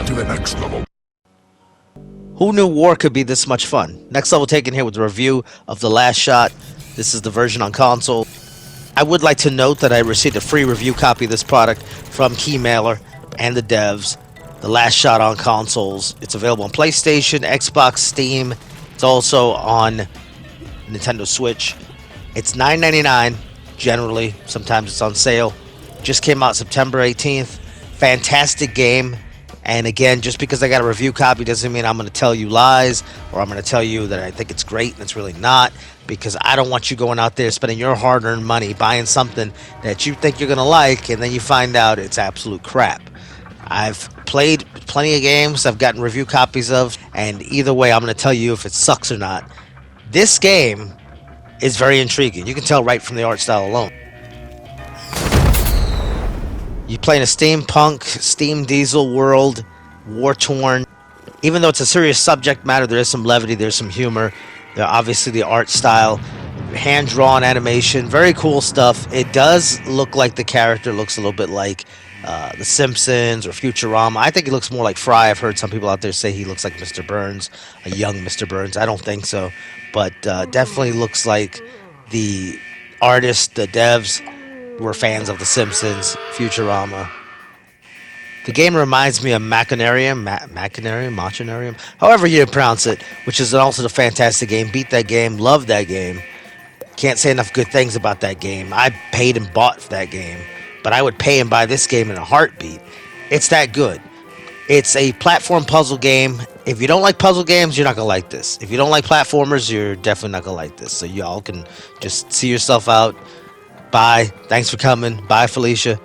to the next level. Who knew war could be this much fun? Next Level Taken here with a review of The Last Shot. This is the version on console. I would like to note that I received a free review copy of this product from Keymailer and the devs. The Last Shot on consoles. It's available on PlayStation, Xbox, Steam. It's also on Nintendo Switch. It's $9.99 generally. Sometimes it's on sale. Just came out September 18th. Fantastic game. And again, just because I got a review copy doesn't mean I'm going to tell you lies or I'm going to tell you that I think it's great and it's really not, because I don't want you going out there spending your hard-earned money buying something that you think you're going to like and then you find out it's absolute crap. I've played plenty of games I've gotten review copies of, and either way I'm going to tell you if it sucks or not. This game is very intriguing. You can tell right from the art style alone. You play in a steampunk, steam diesel world, war-torn. Even though it's a serious subject matter, there is some levity, there's some humor. There obviously the art style, hand-drawn animation, very cool stuff. It does look like the character looks a little bit like The Simpsons or Futurama. I think he looks more like Fry. I've heard some people out there say he looks like Mr. Burns, a young Mr. Burns. I don't think so, but definitely looks like the artists, the devs, were fans of The Simpsons, Futurama. The game reminds me of Machinarium, however you pronounce it, which is also a fantastic game. Beat that game, love that game. Can't say enough good things about that game. I paid and bought that game, but I would pay and buy this game in a heartbeat. It's that good. It's a platform puzzle game. If you don't like puzzle games, you're not going to like this. If you don't like platformers, you're definitely not going to like this. So y'all can just see yourself out. Bye. Thanks for coming. Bye, Felicia.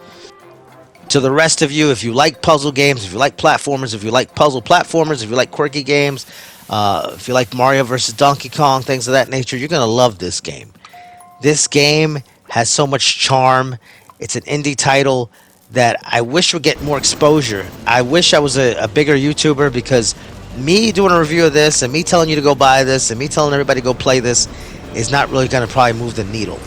To the rest of you, if you like puzzle games, if you like platformers, if you like puzzle platformers, if you like quirky games, if you like Mario vs. Donkey Kong, things of that nature, you're going to love this game. This game has so much charm. It's an indie title that I wish would get more exposure. I wish I was a bigger YouTuber, because me doing a review of this and me telling you to go buy this and me telling everybody to go play this is not really going to probably move the needle.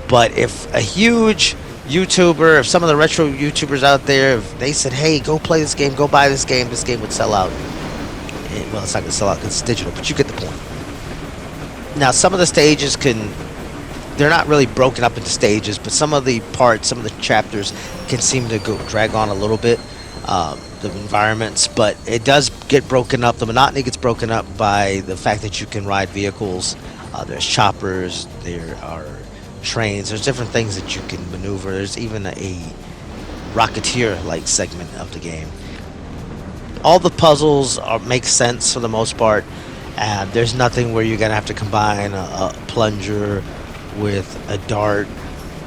But if a huge YouTuber, if some of the retro YouTubers out there, if they said, hey, go play this game, go buy this game would sell out. Well, it's not going to sell out because it's digital, but you get the point. Now, some of the stages they're not really broken up into stages, but some of the parts, some of the chapters can seem to drag on a little bit, the environments, but it does get broken up. The monotony gets broken up by the fact that you can ride vehicles. There's choppers, there are trains, there's different things that you can maneuver. There's even a Rocketeer-like segment of the game. All the puzzles make sense for the most part. There's nothing where you're gonna have to combine a plunger with a dart,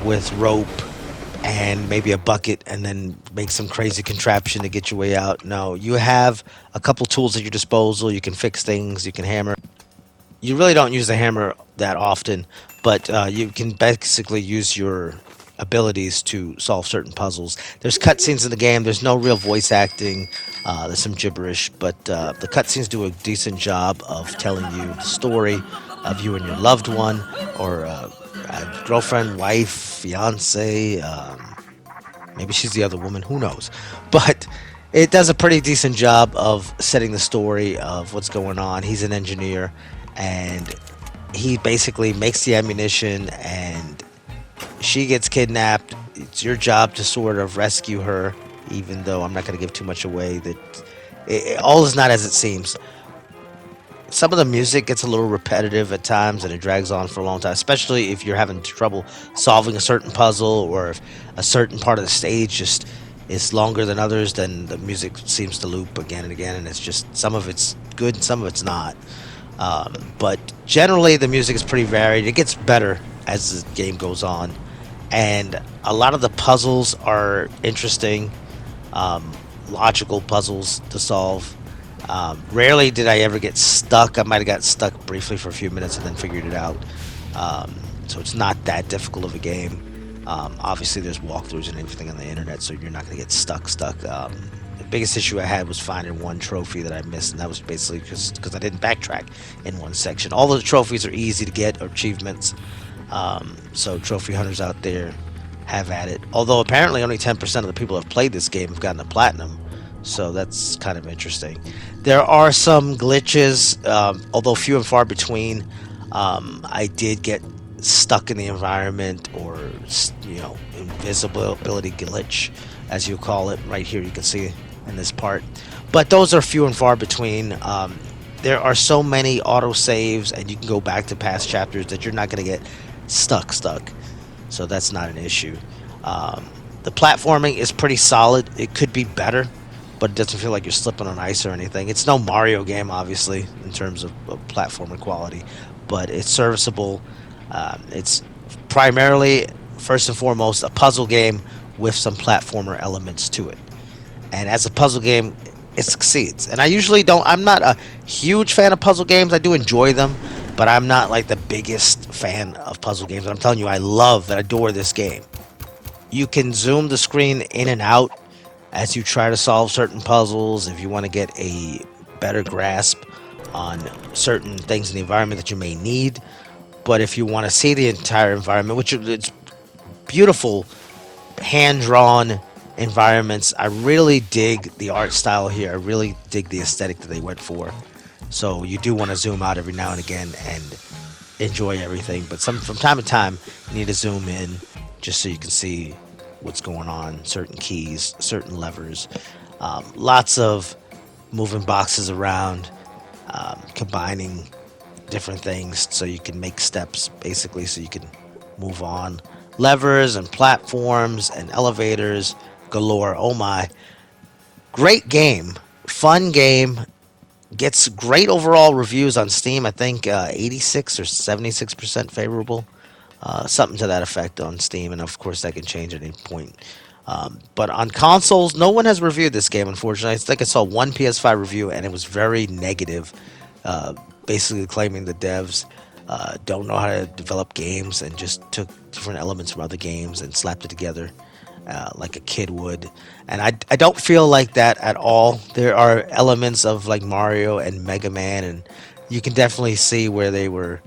with rope, and maybe a bucket, and then make some crazy contraption to get your way out. No, you have a couple tools at your disposal. You can fix things, you can hammer. You really don't use the hammer that often, but you can basically use your abilities to solve certain puzzles. There's cutscenes in the game. There's no real voice acting. There's some gibberish, but the cutscenes do a decent job of telling you the story of you and your loved one, or a girlfriend, wife, fiance. Maybe she's the other woman. Who knows? But it does a pretty decent job of setting the story of what's going on. He's an engineer, and he basically makes the ammunition, and she gets kidnapped. It's your job to sort of rescue her, even though I'm not going to give too much away. That all is not as it seems. Some of the music gets a little repetitive at times, and it drags on for a long time, especially if you're having trouble solving a certain puzzle, or if a certain part of the stage just is longer than others. Then the music seems to loop again and again, and it's just, some of it's good and some of it's not. But generally the music is pretty varied. It gets better as the game goes on, and a lot of the puzzles are interesting, logical puzzles to solve. Rarely did I ever get stuck. I might have got stuck briefly for a few minutes and then figured it out. So it's not that difficult of a game. Obviously there's walkthroughs and everything on the internet, so you're not going to get stuck. The biggest issue I had was finding one trophy that I missed, and that was basically because I didn't backtrack in one section. All the trophies are easy to get, or achievements. So trophy hunters out there, have at it. Although apparently only 10% of the people who have played this game have gotten a platinum. So that's kind of interesting. There are some glitches, although few and far between. I did get stuck in the environment, or invisibility glitch, as you call it. Right here, you can see in this part. But those are few and far between. There are so many auto saves, and you can go back to past chapters that you're not going to get stuck. So that's not an issue. The platforming is pretty solid. It could be better, but it doesn't feel like you're slipping on ice or anything. It's no Mario game, obviously, in terms of platformer quality, but it's serviceable. It's primarily, first and foremost, a puzzle game with some platformer elements to it. And as a puzzle game, it succeeds. And I usually don't. I'm not a huge fan of puzzle games. I do enjoy them, but I'm not like the biggest fan of puzzle games. And I'm telling you, I love and adore this game. You can zoom the screen in and out as you try to solve certain puzzles. If you want to get a better grasp on certain things in the environment that you may need, but if you want to see the entire environment, which it's beautiful, hand drawn environments. I really dig the art style here. I really dig the aesthetic that they went for. So you do want to zoom out every now and again and enjoy everything. But from time to time, you need to zoom in just so you can see what's going on, certain keys, certain levers. Lots of moving boxes around, combining different things so you can make steps, basically, so you can move on. Levers and platforms and elevators galore. Oh my. Great game. Fun game. Gets great overall reviews on Steam. I think 86 or 76% favorable. Something to that effect on Steam, and of course that can change at any point. But on consoles, no one has reviewed this game, unfortunately. I think I saw one PS5 review, and it was very negative, basically claiming the devs don't know how to develop games and just took different elements from other games and slapped it together like a kid would. And I don't feel like that at all. There are elements of like Mario and Mega Man, and you can definitely see where they were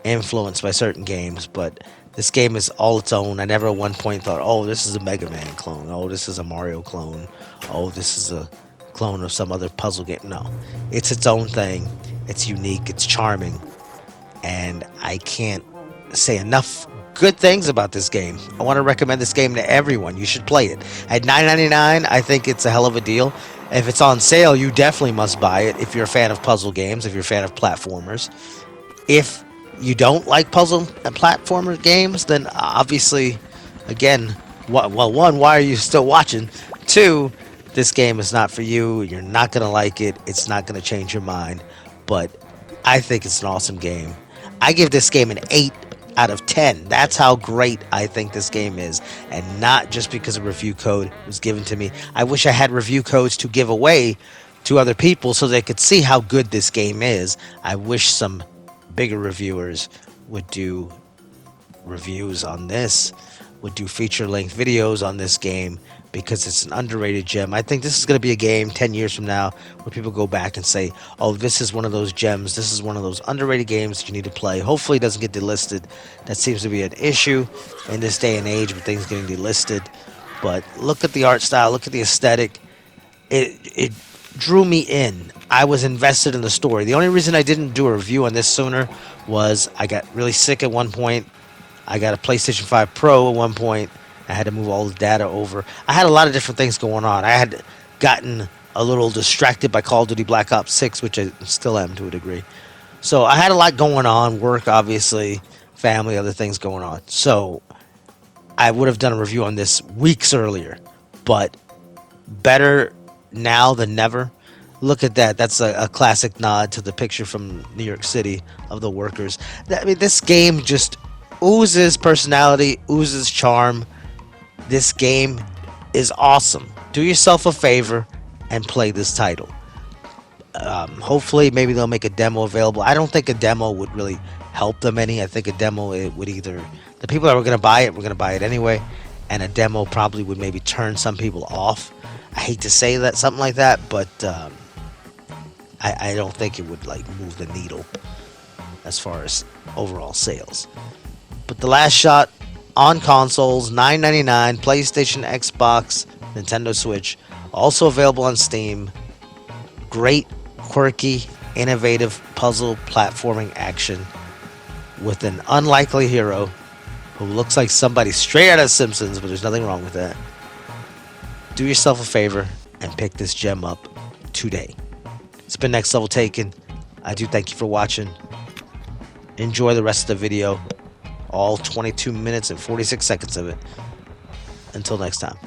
influenced by certain games, but this game is all its own. I never at one point thought, oh, this is a Mega Man clone. Oh, this is a Mario clone. Oh, this is a clone of some other puzzle game. No, it's its own thing. It's unique. It's charming. And I can't say enough good things about this game. I want to recommend this game to everyone. You should play it. At $9.99, I think it's a hell of a deal. If it's on sale, you definitely must buy it if you're a fan of puzzle games, if you're a fan of platformers. If you don't like puzzle and platformer games, then obviously, again, well, one, why are you still watching? Two, this game is not for you. You're not going to like it. It's not going to change your mind. But I think it's an awesome game. I give this game an 8 out of 10. That's how great I think this game is. And not just because a review code was given to me. I wish I had review codes to give away to other people so they could see how good this game is. I wish some bigger reviewers would do reviews on this, would do feature-length videos on this game, because it's an underrated gem. I think this is going to be a game 10 years from now where people go back and say, oh, this is one of those gems, this is one of those underrated games that you need to play. Hopefully it doesn't get delisted. That seems to be an issue in this day and age with things getting delisted. But look at the art style, look at the aesthetic. It drew me in. I was invested in the story. The only reason I didn't do a review on this sooner was I got really sick at one point. I got a PlayStation 5 Pro at one point. I had to move all the data over. I had a lot of different things going on. I had gotten a little distracted by Call of Duty Black Ops 6, which I still am to a degree. So I had a lot going on. Work, obviously. Family, other things going on. So I would have done a review on this weeks earlier. But better now than never. Look at that. That's a classic nod to the picture from New York City of the workers. I mean, this game just oozes personality, oozes charm. This game is awesome. Do yourself a favor and play this title. Hopefully, maybe they'll make a demo available. I don't think a demo would really help them any. I think a demo, it would either... The people that were going to buy it were going to buy it anyway. And a demo probably would maybe turn some people off. I hate to say that, something like that, but I don't think it would like move the needle as far as overall sales. But The Last Shot on consoles, $9.99, PlayStation, Xbox, Nintendo Switch, Also available on Steam. Great, quirky, innovative puzzle platforming action with an unlikely hero who looks like somebody straight out of Simpsons, but there's nothing wrong with that. Do yourself a favor and pick this gem up today. It's been Next Level Taken. I do thank you for watching. Enjoy the rest of the video. All 22 minutes and 46 seconds of it. Until next time.